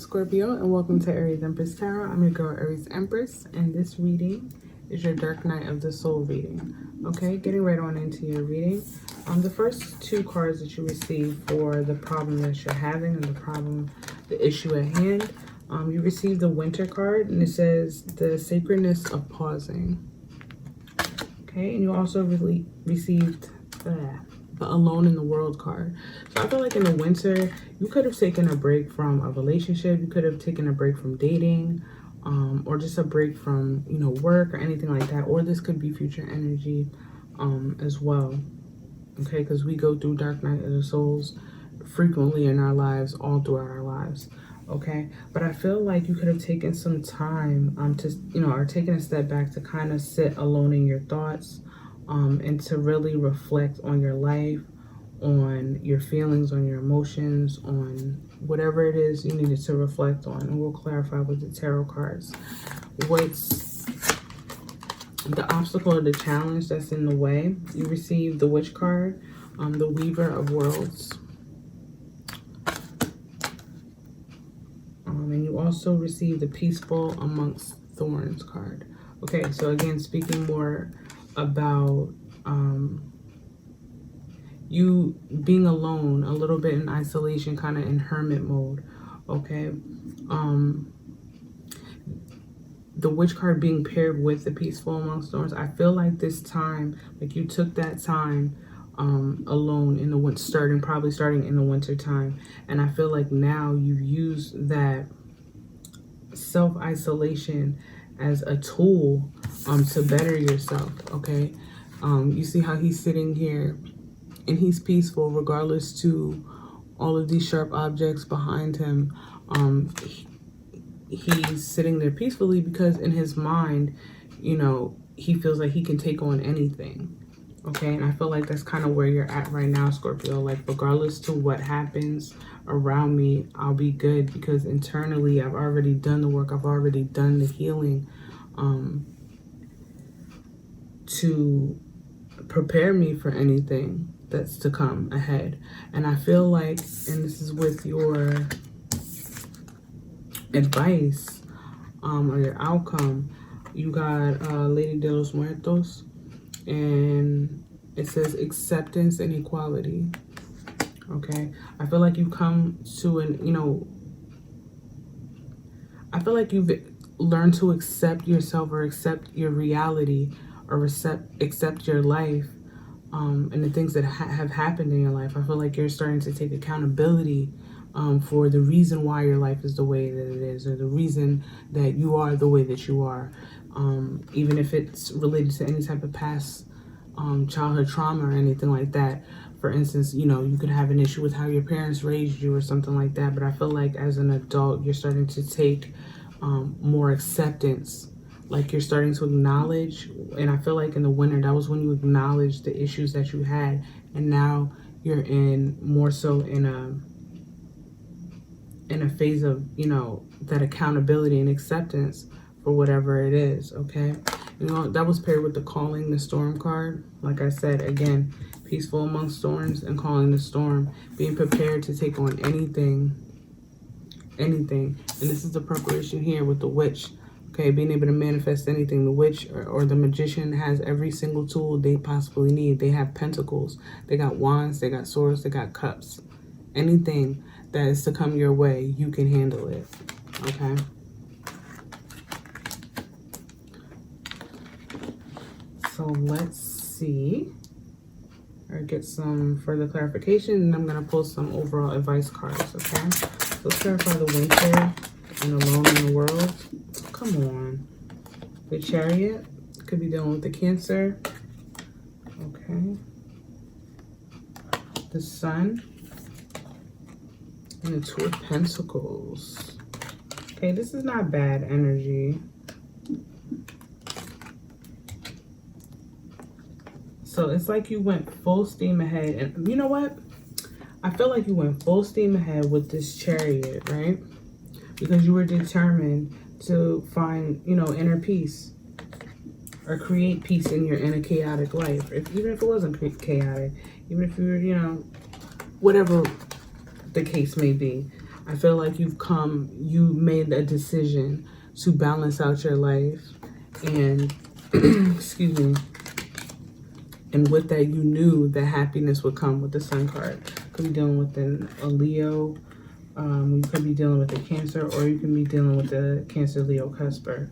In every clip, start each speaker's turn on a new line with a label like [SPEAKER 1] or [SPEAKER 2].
[SPEAKER 1] Scorpio, and welcome to Aries Empress Tarot. I'm your girl Aries Empress, and this reading is your Dark Night of the Soul reading. Okay, getting right on into your reading. The first two cards that you receive for the problem that you're having and the issue at hand, you received the Winter card, and it says the sacredness of pausing. Okay, and you also really received the Alone in the World card. So I feel like in the winter, you could have taken a break from a relationship. You could have taken a break from dating, or just a break from, work or anything like that. Or this could be future energy as well. Okay, because we go through Dark Night of the Souls frequently in our lives, all throughout our lives. Okay, but I feel like you could have taken some time or taken a step back to kind of sit alone in your thoughts, and to really reflect on your life, on your feelings, on your emotions, on whatever it is you needed to reflect on. And we'll clarify with the tarot cards what's the obstacle or the challenge that's in the way. You received the Witch card, the Weaver of Worlds. And you also received the Peaceful Amongst Thorns card. Okay, so again, speaking more about you being alone, a little bit in isolation, kind of in hermit mode. Okay, the Witch card being paired with the Peaceful Amongst Thorns. I feel like this time, like you took that time alone in the winter, starting in the winter time, and I feel like now you've used that self-isolation as a tool to better yourself. Okay, you see how he's sitting here and he's peaceful regardless to all of these sharp objects behind him. He's sitting there peacefully because in his mind, he feels like he can take on anything. Okay, and I feel like that's kind of where you're at right now, Scorpio. Like, regardless to what happens around me, I'll be good because internally I've already done the work. I've already done the healing to prepare me for anything that's to come ahead. And I feel like, and this is with your advice or your outcome, you got Lady de los Muertos, and it says acceptance and equality. Okay, I feel like you've come to I feel like you've learned to accept yourself, or accept your reality, or accept your life, and the things that have happened in your life. I feel like you're starting to take accountability for the reason why your life is the way that it is, or the reason that you are the way that you are, even if it's related to any type of past childhood trauma or anything like that. For instance, you could have an issue with how your parents raised you or something like that, but I feel like as an adult, you're starting to take more acceptance. Like, you're starting to acknowledge, and I feel like in the winter, that was when you acknowledged the issues that you had, and now you're more so in a phase of, that accountability and acceptance for whatever it is. Okay, that was paired with the Calling the Storm card. Like I said, again, Peaceful Amongst Thorns and Calling the Storm, being prepared to take on anything. And this is the preparation here with the Witch. Okay, being able to manifest anything. The Witch or the Magician has every single tool they possibly need. They have pentacles, they got wands, they got swords, they got cups. Anything that is to come your way, you can handle it. Okay, so let's see or get some further clarification, and I'm going to pull some overall advice cards. Okay, so let's clarify the Winter and Alone in the World. Come on. The Chariot could be dealing with the Cancer. Okay. The Sun and the Two of Pentacles. Okay, this is not bad energy. So it's like you went full steam ahead. And you know what? I feel like you went full steam ahead with this Chariot, right? Because you were determined to find, inner peace, or create peace in a chaotic life. Even if it wasn't chaotic, even if you were, whatever the case may be. I feel like you made a decision to balance out your life, and excuse me, and with that you knew that happiness would come with the Sun card. Could be dealing with a Leo, you could be dealing with a Cancer, or you can be dealing with a Cancer Leo cusper.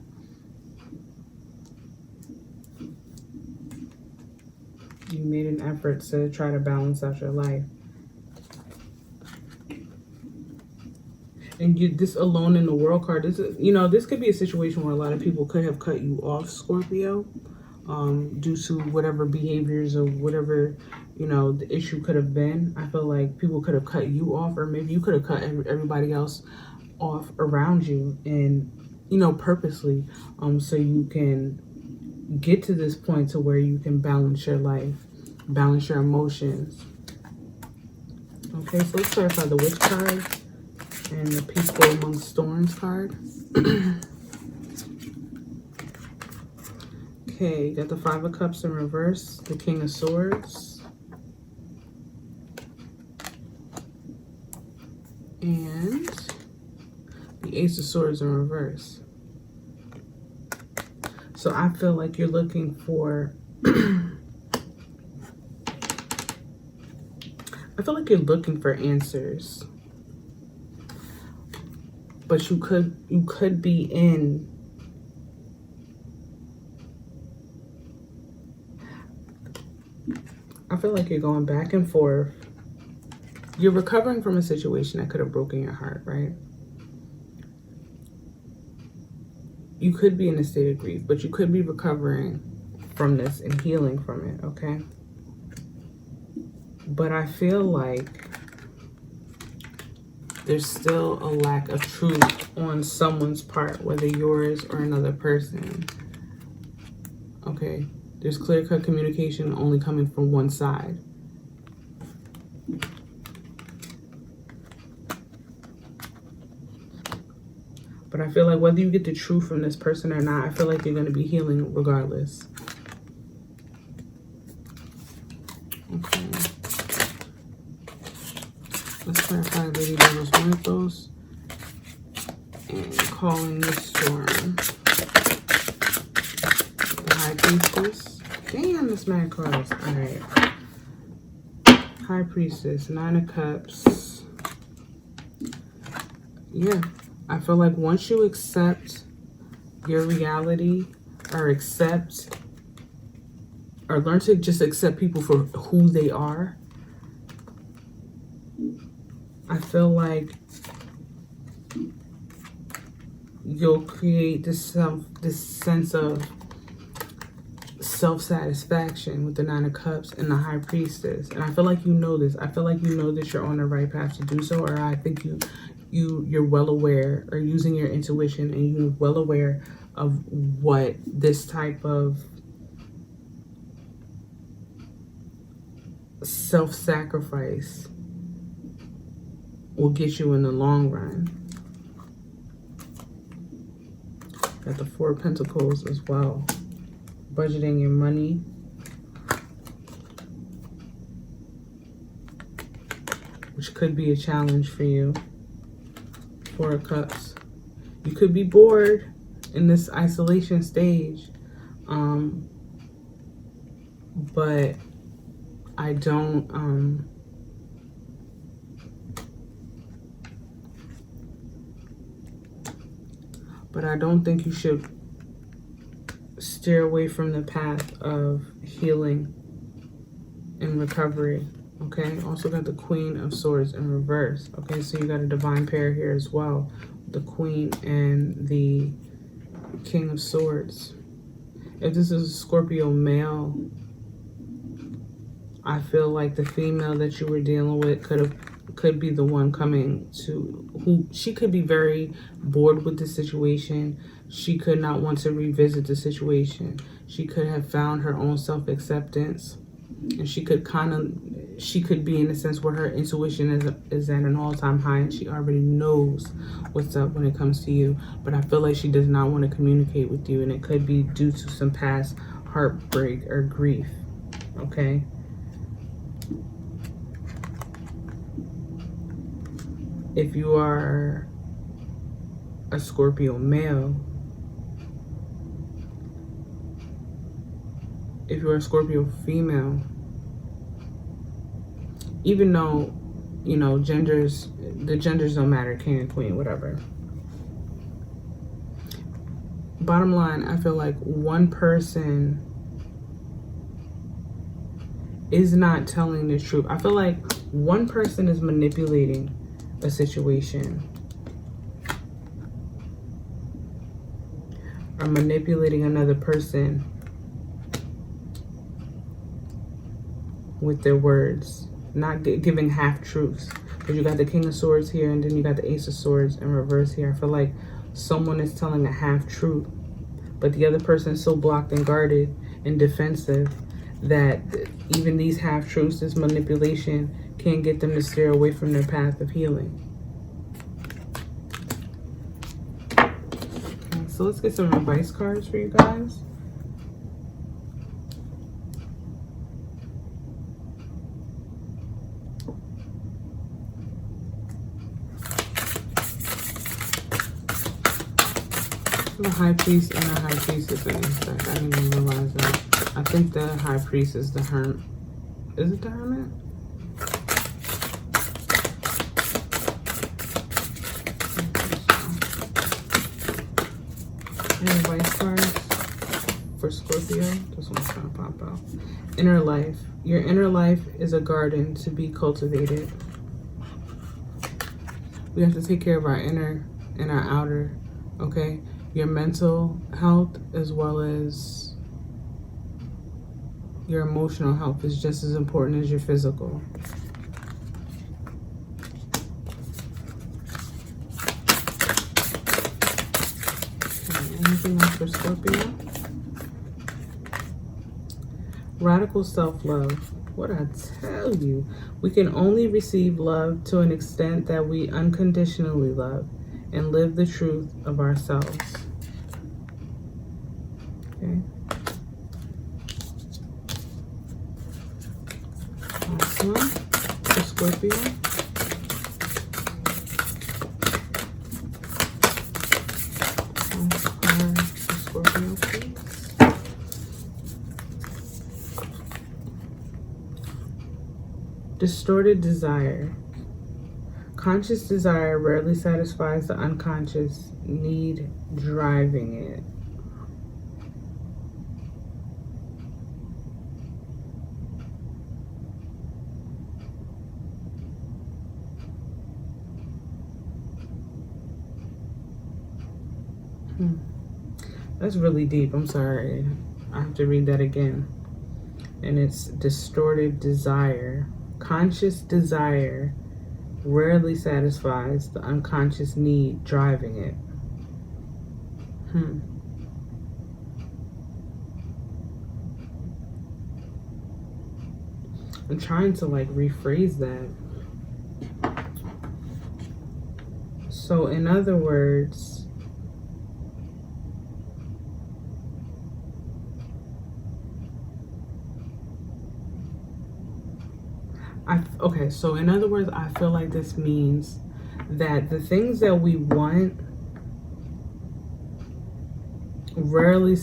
[SPEAKER 1] You made an effort to try to balance out your life. And this Alone in the World card, this is, this could be a situation where a lot of people could have cut you off, Scorpio, due to whatever behaviors or whatever, the issue could have been. I feel like people could have cut you off, or maybe you could have cut everybody else off around you, and, purposely, so you can get to this point to where you can balance your life, balance your emotions. Okay, so let's clarify the Witch card and the Peaceful Amongst Storms card. Okay, you got the Five of Cups in reverse, the King of Swords, and the Ace of Swords in reverse. So I feel like you're looking for answers. But you could be in I feel like you're going back and forth. You're recovering from a situation that could have broken your heart, right? You could be in a state of grief, but you could be recovering from this and healing from it, okay? But I feel like there's still a lack of truth on someone's part, whether yours or another person. Okay, there's clear-cut communication only coming from one side. But I feel like whether you get the truth from this person or not, I feel like you're going to be healing regardless. Okay. Let's clarify Lady Devil's Mythos and Calling the Storm. The High Priestess. Damn, this mad cards. Alright. High Priestess, Nine of Cups. Yeah. I feel like once you accept your reality, or learn to just accept people for who they are, I feel like you'll create this sense of self-satisfaction with the Nine of Cups and the High Priestess. And I feel like you know this. I feel like you know that you're on the right path to do so, or I think you're well aware, or using your intuition, and you're well aware of what this type of self-sacrifice will get you in the long run. Got the Four of Pentacles as well. Budgeting your money. Which could be a challenge for you. Four of Cups. You could be bored in this isolation stage. But I don't think you should steer away from the path of healing and recovery. Okay, also got the Queen of Swords in reverse. Okay, so you got a divine pair here as well. The Queen and the King of Swords. If this is a Scorpio male, I feel like the female that you were dealing with could be the one coming to, who she could be very bored with the situation. She could not want to revisit the situation. She could have found her own self-acceptance, and she could be in a sense where her intuition is at an all-time high, and she already knows what's up when it comes to you. But I feel like she does not want to communicate with you, and it could be due to some past heartbreak or grief. Okay. If you are a Scorpio male, if you're a Scorpio female, even though, you know, the genders don't matter, king and queen, whatever. Bottom line, I feel like one person is not telling the truth. I feel like one person is manipulating a situation or manipulating another person with their words, not giving half truths. Because you got the King of Swords here, and then you got the Ace of Swords in reverse here. I feel like someone is telling a half truth, but the other person is so blocked and guarded and defensive that even these half truths, this manipulation, can't get them to steer away from their path of healing. Okay, so let's get some advice cards for you guys. The High Priest and the High Priestess in this deck. I didn't even realize that. I think the High Priest is the Hermit. Is it the Hermit? Any advice cards for Scorpio? This one's gonna pop out. Inner life. Your inner life is a garden to be cultivated. We have to take care of our inner and our outer, okay? Your mental health as well as your emotional health is just as important as your physical. Okay, anything else for Scorpio? Radical self-love. What I tell you, we can only receive love to an extent that we unconditionally love and live the truth of ourselves. Okay. Last one for Scorpio. Last card for Scorpio, please. Distorted desire. Conscious desire rarely satisfies the unconscious need driving it. That's really deep. I'm sorry. I have to read that again. And it's distorted desire. Conscious desire rarely satisfies the unconscious need driving it. I'm trying to like rephrase that. So in other words, okay, so in other words, I feel like this means that the things that we want rarely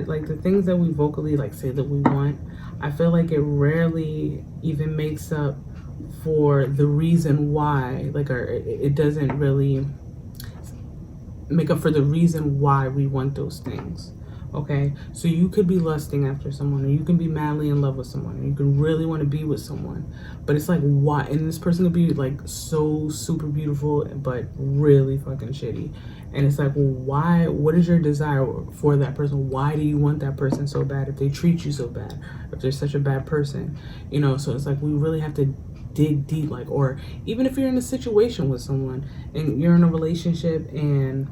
[SPEAKER 1] like the things that we vocally like say that we want, I feel like it rarely even makes up for the reason why, like, or it doesn't really make up for the reason why we want those things. Okay, so you could be lusting after someone, or you can be madly in love with someone, or you can really want to be with someone, but it's like, why? And this person could be like so super beautiful, but really fucking shitty. And it's like, well, why? What is your desire for that person? Why do you want that person so bad if they treat you so bad, if they're such a bad person? You know, so it's like we really have to dig deep, like, or even if you're in a situation with someone and you're in a relationship and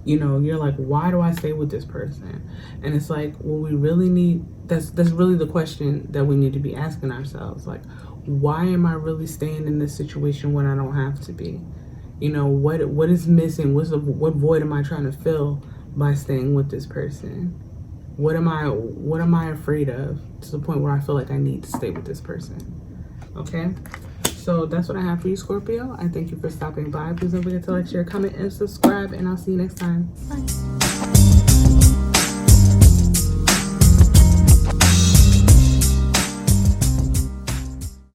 [SPEAKER 1] you know, you're like, why do I stay with this person? And it's like, well, we really need, that's really the question that we need to be asking ourselves. Like, why am I really staying in this situation when I don't have to be? You know, what is missing? What void am I trying to fill by staying with this person? What am I afraid of to the point where I feel like I need to stay with this person? Okay, So that's what I have for you, Scorpio. I thank you for stopping by. Please don't forget to like, share, comment, and subscribe, and I'll see you next time. Bye.